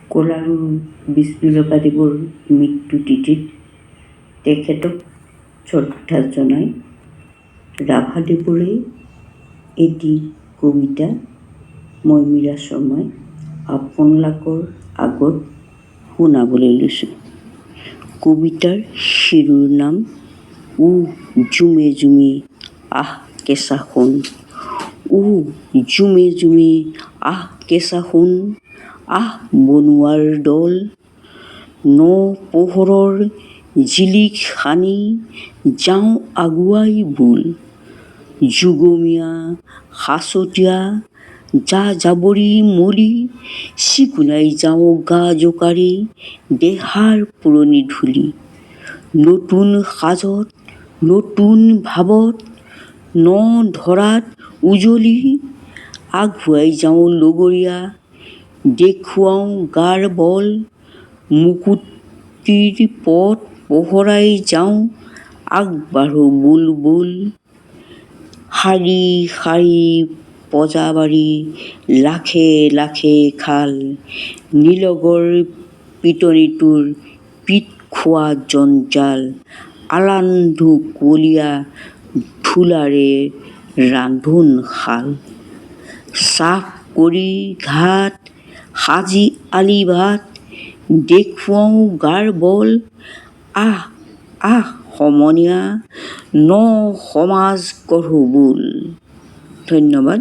কলাগুৰু বিষ্ণুপ্ৰসাদেৱৰ মৃত্যু তিথিত তেখেতক শ্ৰদ্ধা জনাই ৰাভাদেৱৰে এটি কবিতা মই মীৰা শৰ্মাই আপোনালোকৰ আগত শুনাবলৈ লৈছোঁ। কবিতাৰ শিৰোনাম ও জুমে জুমে আহ কেঁচা সোণ। ও জুমে জুমে আহ কেঁচা সোণ, আহ বনুৱাৰ দল। ন পোহৰৰ জিলিক সানি যাওঁ আগুৱাই বল। যুগমীয়া সাঁচতীয়া যা-যাবৰি মলি, চিকুণাই যাওঁ গা জোকাৰি দেহাৰ পুৰণি ধূলি। নতুন সাজত নতুন ভাৱত ন ধৰাত উজলি, আগুৱাই যাওঁ লগৰীয়া দেখুৱাওঁ গাৰ বল। মুকুতিৰ পথ পোহৰাই যাওঁ আগবাঢ়ো বল বল। শাৰী শাৰী পজাবাৰী লাখে লাখে খাল, নিলগৰ পিটনিটোৰ পিত খোৱা জঞ্জাল। আলান্ধু কুলীয়া ধূলাৰে ৰান্ধোন শাল। চাফ কৰি ঘাট সাজি আলি ভাট, দেখুৱাওঁ গাৰ বল। আহ আহ সমনীয়া ন সমাজ গঢ়ো বল। ধন্যবাদ।